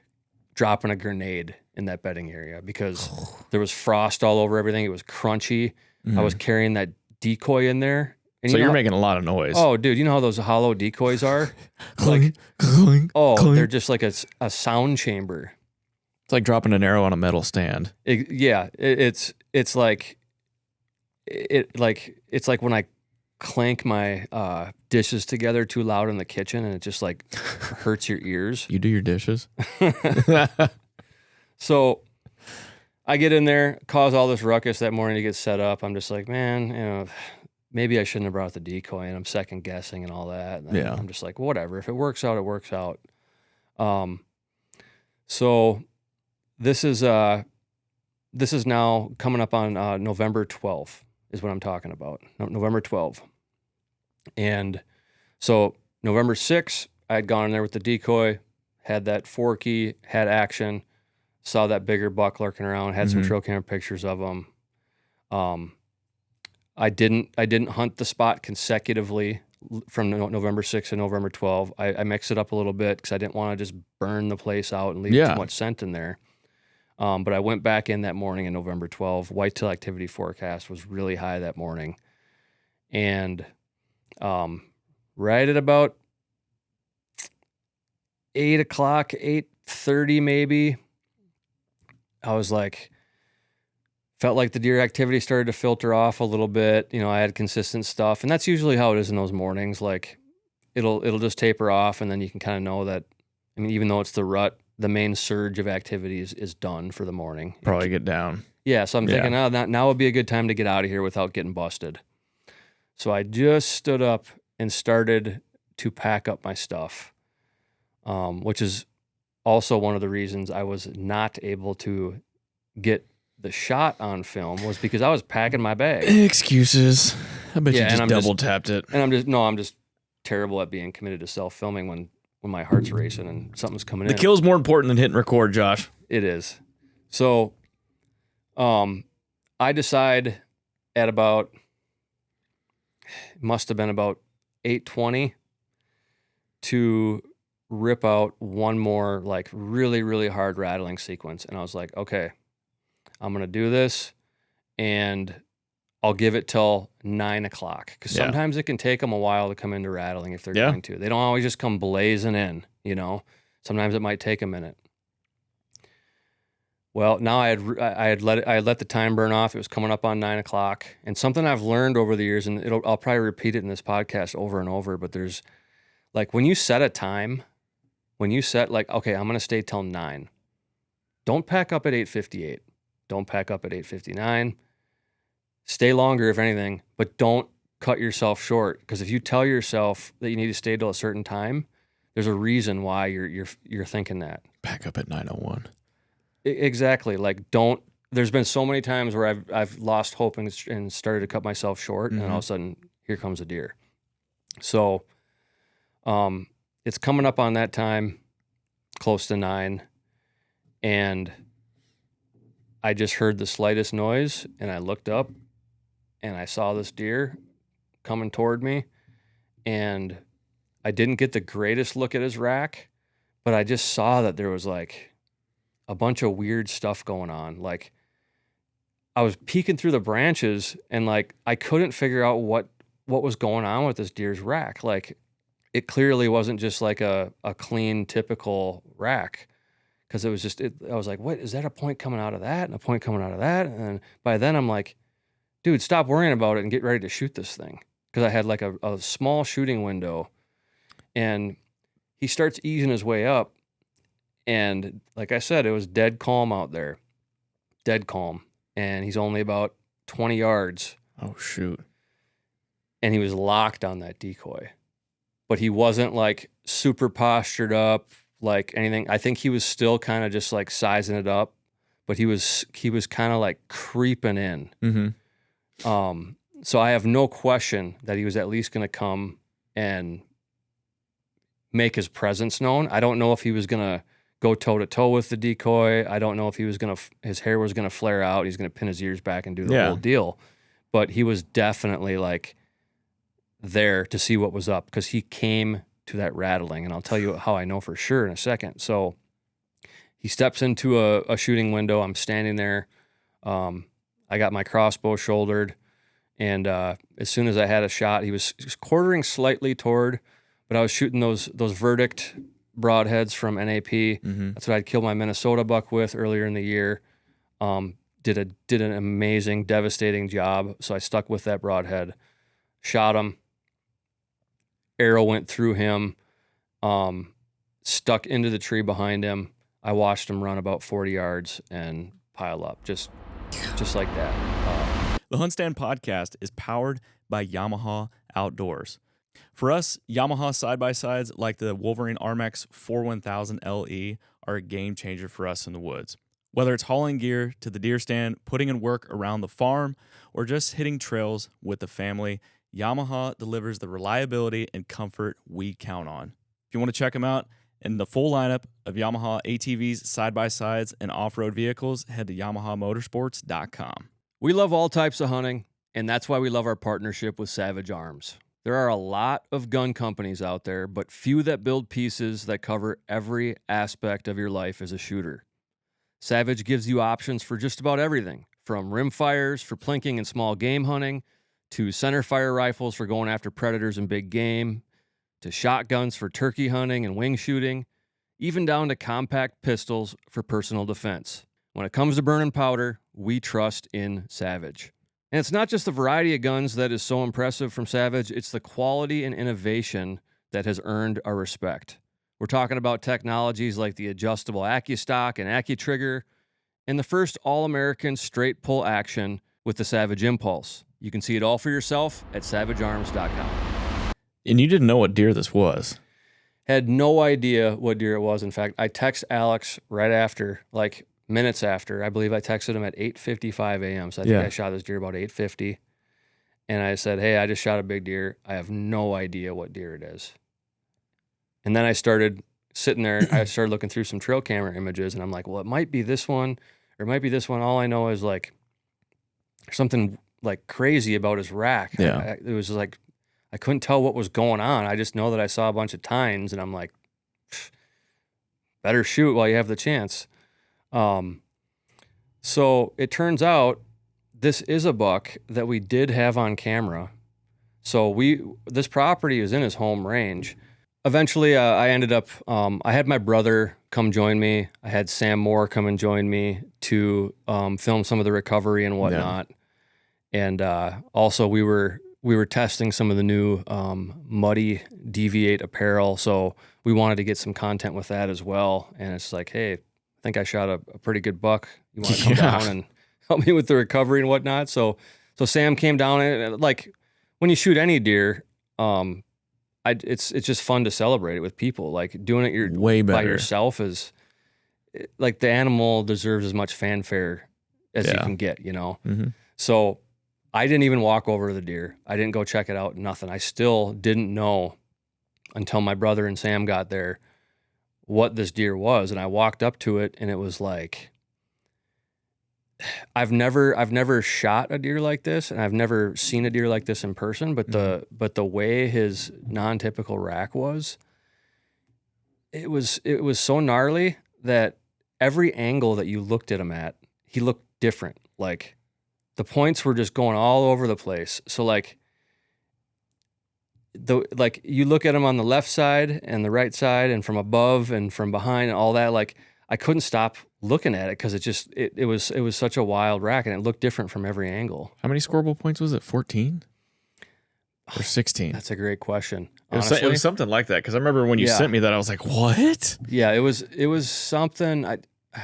dropping a grenade in that bedding area because there was frost all over everything. It was crunchy. I was carrying that decoy in there. And So you're making a lot of noise. Oh, dude, you know how those hollow decoys are? Clink, clink, clink. They're just like a sound chamber. It's like dropping an arrow on a metal stand. It's like when I clank my dishes together too loud in the kitchen, and it just like hurts your ears. You do your dishes? So I get in there, cause all this ruckus that morning to get set up. I'm just like, man, maybe I shouldn't have brought the decoy, and I'm second guessing and all that. And Yeah. I'm just like, whatever. If it works out, it works out. So this is now coming up on November 12th is what I'm talking about. November 12th. And so November 6th, I had gone in there with the decoy, had that forky, had action, saw that bigger buck lurking around, had some trail camera pictures of him. I didn't hunt the spot consecutively from November 6th to November 12th. I mixed it up a little bit because I didn't want to just burn the place out and leave too much scent in there. But I went back in that morning in November 12th. Whitetail activity forecast was really high that morning. And right at about 8 o'clock, 8:30 maybe, I was like, felt like the deer activity started to filter off a little bit. I had consistent stuff, and that's usually how it is in those mornings. Like it'll just taper off, and then you can kind of know that. I mean, even though it's the rut, the main surge of activities is done for the morning. Probably get down. Yeah, so I'm thinking, now would be a good time to get out of here without getting busted. So I just stood up and started to pack up my stuff, which is also one of the reasons I was not able to get the shot on film was because I was packing my bag. Excuses. I bet you just and double tapped it. And I'm just terrible at being committed to self-filming when my heart's racing and something's coming in. The kill's more important than hitting record, Josh. It is. So I decide at about, it must have been about 8:20 to rip out one more like really, really hard rattling sequence. And I was like, okay, I'm going to do this and I'll give it till 9 o'clock. Because sometimes it can take them a while to come into rattling if they're going to. They don't always just come blazing in, Sometimes it might take a minute. Well, now I had let the time burn off. It was coming up on 9 o'clock. And something I've learned over the years, and I'll probably repeat it in this podcast over and over, but there's like when you set a time, when you set like, okay, I'm going to stay till 9. Don't pack up at 8:58. Don't pack up at 8:59. Stay longer if anything, but don't cut yourself short. Because if you tell yourself that you need to stay till a certain time, there's a reason why you're thinking that. Pack up at 9:01. Exactly. Like don't. There's been so many times where I've lost hope and started to cut myself short, and all of a sudden here comes a deer. So, it's coming up on that time, close to 9, and I just heard the slightest noise, and I looked up, and I saw this deer coming toward me, and I didn't get the greatest look at his rack, but I just saw that there was like a bunch of weird stuff going on. Like I was peeking through the branches, and like I couldn't figure out what was going on with this deer's rack. Like it clearly wasn't just like a clean, typical rack, because it was just, I was like, what, is that a point coming out of that and a point coming out of that? And by then I'm like, dude, stop worrying about it and get ready to shoot this thing. Because I had like a small shooting window, and he starts easing his way up. And like I said, it was dead calm out there, dead calm. And he's only about 20 yards. Oh, shoot. And he was locked on that decoy. But he wasn't like super postured up, like anything. I think he was still kind of just like sizing it up, but he was kind of like creeping in. Mm-hmm. So I have no question that he was at least going to come and make his presence known. I don't know if he was going to go toe to toe with the decoy. I don't know if he was his hair was going to flare out. He's going to pin his ears back and do the whole deal. But he was definitely like there to see what was up, because he came to that rattling, and I'll tell you how I know for sure in a second. So he steps into a shooting window. I'm standing there. I got my crossbow shouldered, and as soon as I had a shot, he was quartering slightly toward, but I was shooting those verdict broadheads from NAP. Mm-hmm. That's what I'd killed my Minnesota buck with earlier in the year. Did an amazing, devastating job. So I stuck with that broadhead, shot him. Arrow went through him, stuck into the tree behind him. I watched him run about 40 yards and pile up, just like that. The HuntStand podcast is powered by Yamaha Outdoors. For us, Yamaha side-by-sides like the Wolverine RMX 41000 LE are a game changer for us in the woods. Whether it's hauling gear to the deer stand, putting in work around the farm, or just hitting trails with the family, Yamaha delivers the reliability and comfort we count on. If you want to check them out and the full lineup of Yamaha ATVs, side-by-sides, and off-road vehicles, head to YamahaMotorsports.com. We love all types of hunting, and that's why we love our partnership with Savage Arms. There are a lot of gun companies out there, but few that build pieces that cover every aspect of your life as a shooter. Savage gives you options for just about everything, from rimfires for plinking and small game hunting, to centerfire rifles for going after predators and big game, to shotguns for turkey hunting and wing shooting, even down to compact pistols for personal defense. When it comes to burning powder, we trust in Savage. And it's not just the variety of guns that is so impressive from Savage, it's the quality and innovation that has earned our respect. We're talking about technologies like the adjustable AccuStock and AccuTrigger, and the first all-American straight pull action with the Savage Impulse. You can see it all for yourself at savagearms.com. And you didn't know what deer this was? Had no idea what deer it was. In fact, I text Alex right after, like minutes after. I believe I texted him at 8:55 a.m. So I think I shot this deer about 8:50. And I said, hey, I just shot a big deer. I have no idea what deer it is. And then I started sitting there. I started looking through some trail camera images, and I'm like, well, it might be this one, or it might be this one. All I know is like something like crazy about his rack. Yeah. It was like, I couldn't tell what was going on. I just know that I saw a bunch of tines, and I'm like, better shoot while you have the chance. So it turns out this is a buck that we did have on camera. So this property is in his home range. Eventually, I ended up, I had my brother come join me. I had Sam Moore come and join me to film some of the recovery and whatnot. And also we were testing some of the new Muddy Deviate apparel. So we wanted to get some content with that as well. And it's like, hey, I think I shot a pretty good buck. You want to come down and help me with the recovery and whatnot? So Sam came down, and like when you shoot any deer, it's just fun to celebrate it with people. Like doing it way better by yourself is like the animal deserves as much fanfare as you can get, you know? Mm-hmm. So I didn't even walk over to the deer. I didn't go check it out, nothing. I still didn't know until my brother and Sam got there what this deer was. And I walked up to it, and it was like, I've never shot a deer like this, and I've never seen a deer like this in person, but the way his non-typical rack was, it was so gnarly that every angle that you looked at him at, he looked different. Like the points were just going all over the place. So like you look at him on the left side and the right side and from above and from behind and all that, like I couldn't stop looking at it because it was such a wild rack, and it looked different from every angle. How many scoreable points was it? 14 or 16? That's a great question. It was something like that, because I remember when you sent me that, I was like, what? Yeah, it was something.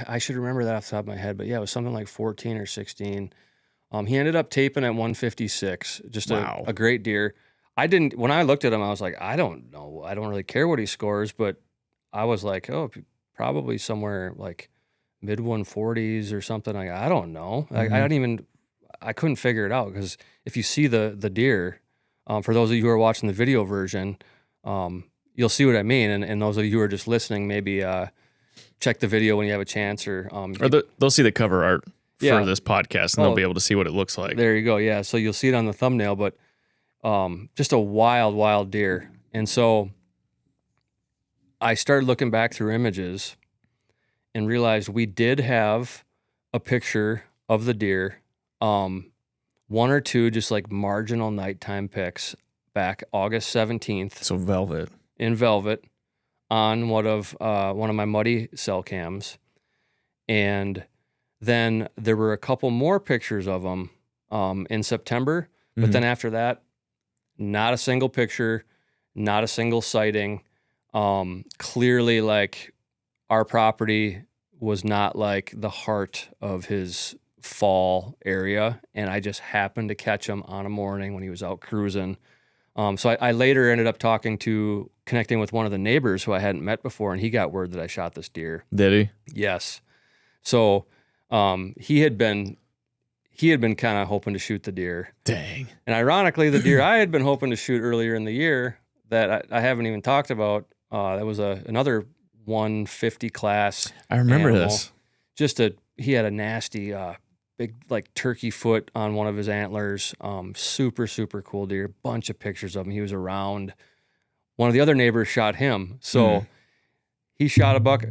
I should remember that off the top of my head, but yeah, it was something like 14 or 16. He ended up taping at 156. Just a great deer. When I looked at him, I was like, I don't know. I don't really care what he scores, but I was like, oh, probably somewhere like mid 140s or something. I don't know. Mm-hmm. I couldn't figure it out, because if you see the deer, for those of you who are watching the video version, you'll see what I mean. And those of you who are just listening, maybe check the video when you have a chance, or they'll see the cover art for this podcast, and they'll be able to see what it looks like. There you go. Yeah. So you'll see it on the thumbnail, but just a wild, wild deer. And so I started looking back through images and realized we did have a picture of the deer, one or two just like marginal nighttime pics back August 17th. So velvet. In velvet on one of my Muddy cell cams. And then there were a couple more pictures of them in September. But then after that, not a single picture, not a single sighting. Clearly, like, our property was not like the heart of his fall area, and I just happened to catch him on a morning when he was out cruising. So I later ended up connecting with one of the neighbors who I hadn't met before, and he got word that I shot this deer. Did he? Yes. So he had been kind of hoping to shoot the deer. Dang. And ironically, the deer I had been hoping to shoot earlier in the year that I haven't even talked about, that was another 150 class. I remember animal. this. He had a nasty, big, like, turkey foot on one of his antlers. Super, super cool deer. Bunch of pictures of him. He was around. One of the other neighbors shot him. So he shot a buck.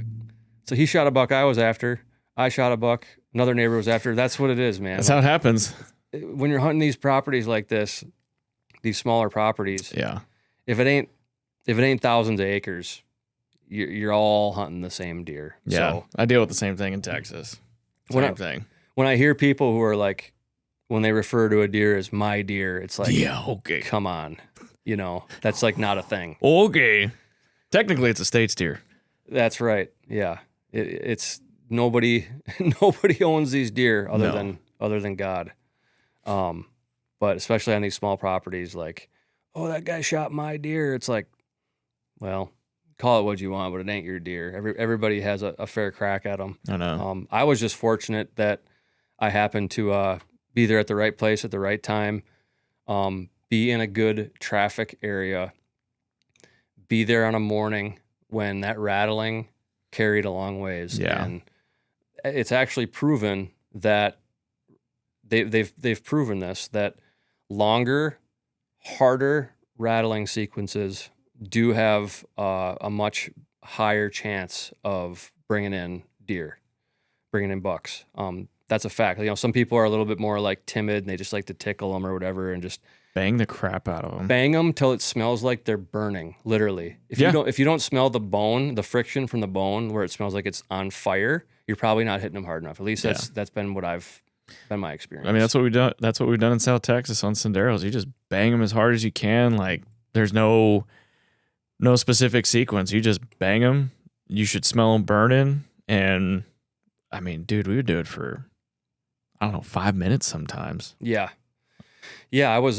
So he shot a buck I was after. I shot a buck. Another neighbor was after. That's what it is, man. That's how it happens. When you're hunting these properties like this, these smaller properties. Yeah. If it ain't thousands of acres, you're all hunting the same deer. Yeah. So, I deal with the same thing in Texas. Same thing. When I hear people who are like, when they refer to a deer as my deer, it's like, yeah, okay, come on. You know, that's like not a thing. Okay. Technically, it's a state's deer. That's right. Yeah. It's nobody owns these deer other than God. But especially on these small properties, like, oh, that guy shot my deer. It's like, well, call it what you want, but it ain't your deer. Everybody has a fair crack at them. I know. I was just fortunate that I happened to be there at the right place at the right time, be in a good traffic area, be there on a morning when that rattling carried a long ways. Yeah. And it's actually proven that they've proven this, that longer, harder rattling sequences do have a much higher chance of bringing in bucks. That's a fact. You know, some people are a little bit more like timid and they just like to tickle them or whatever and just bang the crap out of them. Bang them till it smells like they're burning, literally. If you don't smell the bone, the friction from the bone where it smells like it's on fire, you're probably not hitting them hard enough. At least that's been my experience. I mean, that's what we've done. That's what we've done in South Texas on Senderos. You just bang them as hard as you can. Like there's no specific sequence. You just bang them. You should smell them burning. And I mean, dude, we would do it for, I don't know, 5 minutes sometimes. Yeah. I was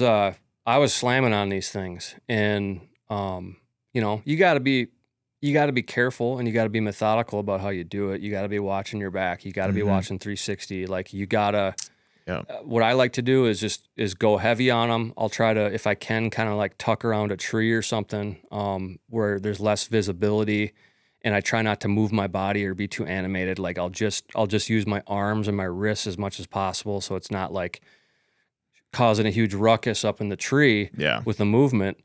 slamming on these things, and you got to be careful, and you got to be methodical about how you do it. You got to be watching your back. You got to be watching 360. Like you gotta. Yeah. What I like to do is go heavy on them. I'll try to, if I can, kind of like tuck around a tree or something where there's less visibility, and I try not to move my body or be too animated. Like I'll just use my arms and my wrists as much as possible, so it's not like causing a huge ruckus up in the tree with the movement.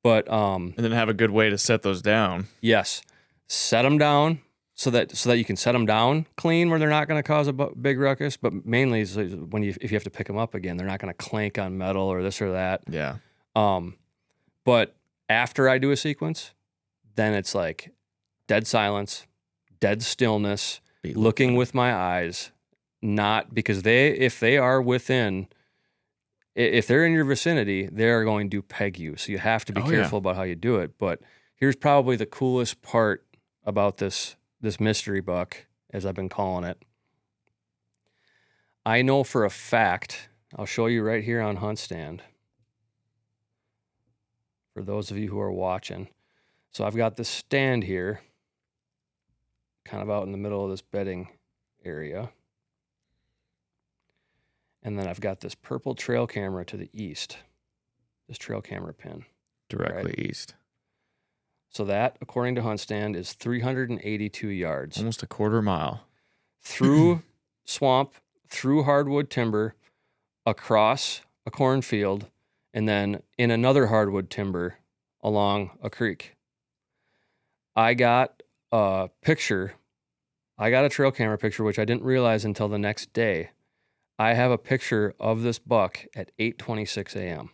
But and then have a good way to set those down. Yes, set them down so that you can set them down clean where they're not going to cause a big ruckus. But mainly is when if you have to pick them up again, they're not going to clank on metal or this or that. Yeah. But after I do a sequence, then it's like dead silence, dead stillness, looking with my eyes, not because if they're in your vicinity, they're going to peg you. So you have to be careful about how you do it. But here's probably the coolest part about this mystery buck, as I've been calling it. I know for a fact, I'll show you right here on HuntStand, for those of you who are watching. So I've got this stand here, kind of out in the middle of this bedding area. And then I've got this purple trail camera to the east, this trail camera pin. Directly east. So that, according to HuntStand, is 382 yards. Almost a quarter mile. Through swamp, through hardwood timber, across a cornfield, and then in another hardwood timber along a creek. I got a picture. I got a trail camera picture, which I didn't realize until the next day. I have a picture of this buck at 8:26 a.m.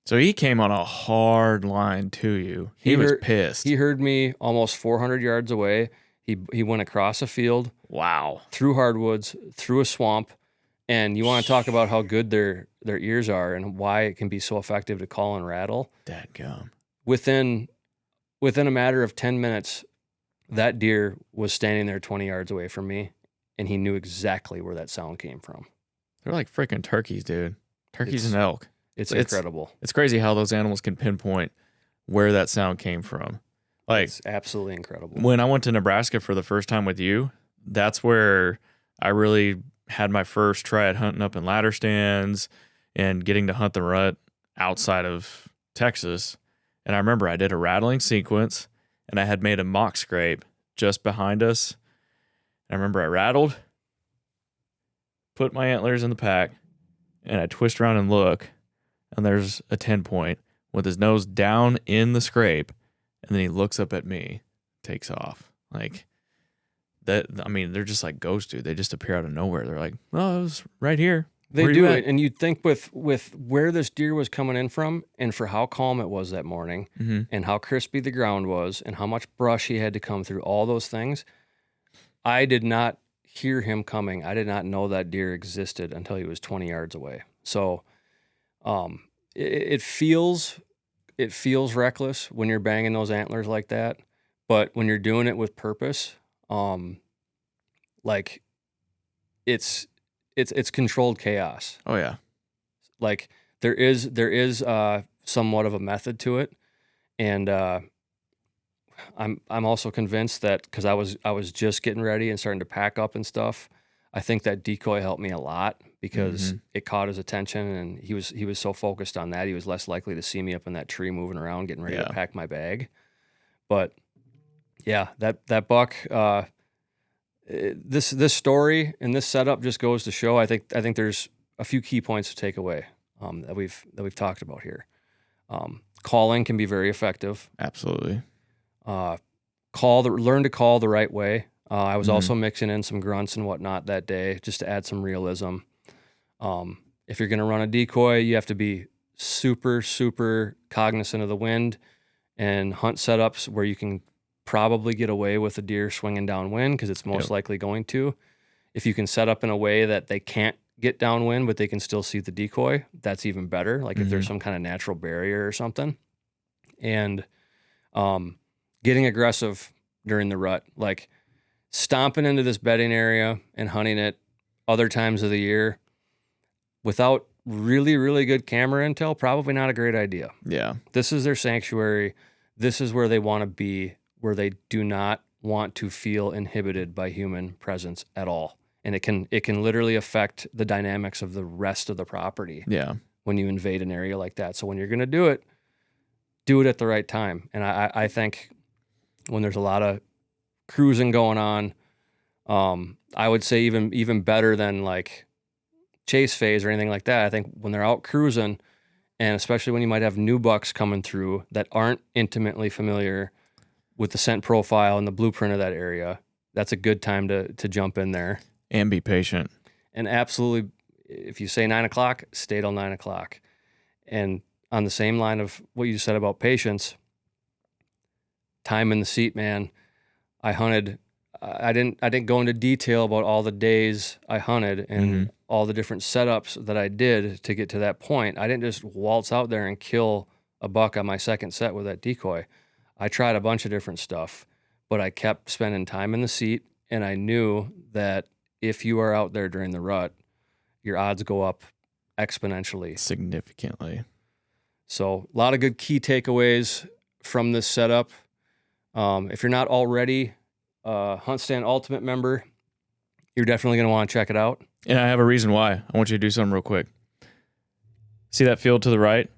So he came on a hard line to you. He was pissed. He heard me almost 400 yards away. He went across a field. Wow. Through hardwoods, through a swamp. And you want to talk about how good their ears are and why it can be so effective to call and rattle. Dadgum. Within a matter of 10 minutes, that deer was standing there 20 yards away from me, and he knew exactly where that sound came from. They're like freaking turkeys, dude. Turkeys and elk. It's incredible. It's crazy how those animals can pinpoint where that sound came from. Like, it's absolutely incredible. When I went to Nebraska for the first time with you, that's where I really had my first try at hunting up in ladder stands and getting to hunt the rut outside of Texas. And I remember I did a rattling sequence, and I had made a mock scrape just behind us. And I remember I rattled, put my antlers in the pack, and I twist around and look, and there's a 10-point with his nose down in the scrape, and then he looks up at me, takes off. Like that. I mean, they're just like ghosts, dude. They just appear out of nowhere. They're like, oh, it was right here. They do it, and you'd think with where this deer was coming in from, and for how calm it was that morning, and how crispy the ground was, and how much brush he had to come through, all those things, I did not hear him coming. I did not know that deer existed until he was 20 yards away. So it feels reckless when you're banging those antlers like that, but when you're doing it with purpose, like it's controlled chaos. Oh yeah. Like there is somewhat of a method to it, and I'm also convinced that because I was just getting ready and starting to pack up and stuff. I think that decoy helped me a lot because it caught his attention, and he was so focused on that, he was less likely to see me up in that tree moving around getting ready to pack my bag. But yeah, that buck, this story and this setup just goes to show. I think there's a few key points to take away that we've talked about here. Calling can be very effective. Absolutely. Learn to call the right way. I was also mixing in some grunts and whatnot that day just to add some realism. If you're going to run a decoy, you have to be super, super cognizant of the wind and hunt setups where you can probably get away with a deer swinging downwind because it's most likely going to. If you can set up in a way that they can't get downwind, but they can still see the decoy, that's even better. Like if there's some kind of natural barrier or something. And getting aggressive during the rut, like stomping into this bedding area and hunting it other times of the year without really, really good camera intel, probably not a great idea. Yeah. This is their sanctuary. This is where they want to be, where they do not want to feel inhibited by human presence at all. And it can literally affect the dynamics of the rest of the property. Yeah. When you invade an area like that. So when you're going to do it at the right time. And I think when there's a lot of cruising going on, I would say even better than like chase phase or anything like that. I think when they're out cruising, and especially when you might have new bucks coming through that aren't intimately familiar with the scent profile and the blueprint of that area, that's a good time to jump in there. And be patient. And absolutely, if you say 9 o'clock, stay till 9 o'clock. And on the same line of what you said about patience, time in the seat, man. I hunted. I didn't go into detail about all the days I hunted and all the different setups that I did to get to that point. I didn't just waltz out there and kill a buck on my second set with that decoy. I tried a bunch of different stuff, but I kept spending time in the seat, and I knew that if you are out there during the rut, your odds go up exponentially. Significantly. So a lot of good key takeaways from this setup. If you're not already a HuntStand Ultimate member, you're definitely going to want to check it out. And I have a reason why. I want you to do something real quick. See that field to the right,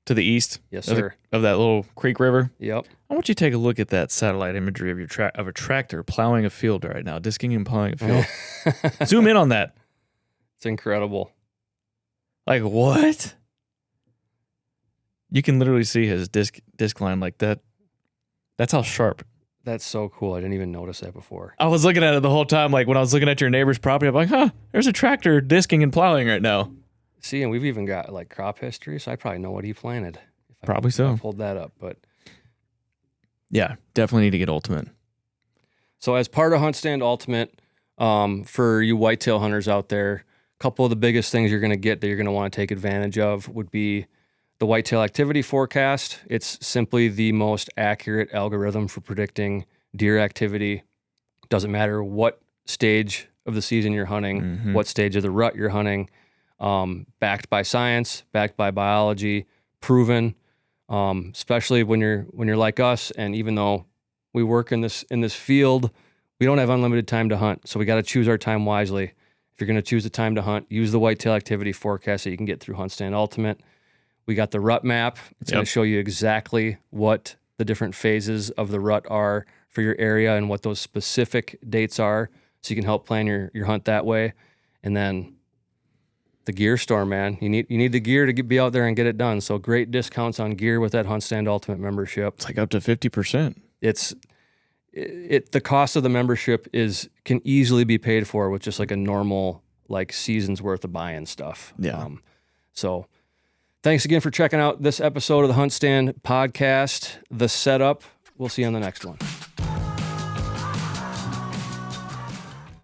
to the east? Yes, sir. Of that little creek river? Yep. I want you to take a look at that satellite imagery of of a tractor plowing a field right now, disking and plowing a field. Zoom in on that. It's incredible. Like, what? You can literally see his disc line like that. That's how sharp. That's so cool. I didn't even notice that before. I was looking at it the whole time. Like when I was looking at your neighbor's property, I'm like, there's a tractor disking and plowing right now. See, and we've even got like crop history, so I probably know what he planted. Probably so. I pulled that up, but yeah, definitely need to get Ultimate. So as part of HuntStand Ultimate, for you whitetail hunters out there, a couple of the biggest things you're going to get that you're going to want to take advantage of would be the whitetail activity forecast. It's simply the most accurate algorithm for predicting deer activity. Doesn't matter what stage of the season you're hunting, what stage of the rut you're hunting, backed by science, backed by biology, proven, especially when you're like us. And even though we work in this field, we don't have unlimited time to hunt. So we got to choose our time wisely. If you're going to choose the time to hunt, use the whitetail activity forecast that you can get through HuntStand Ultimate. We got the rut map. It's going to show you exactly what the different phases of the rut are for your area and what those specific dates are, so you can help plan your hunt that way. And then the gear store, man. You need the gear to be out there and get it done. So great discounts on gear with that HuntStand Ultimate membership. It's like up to 50%. The cost of the membership can easily be paid for with just like a normal like season's worth of buying stuff. Yeah. So thanks again for checking out this episode of the HuntStand podcast, The Setup. We'll see you on the next one.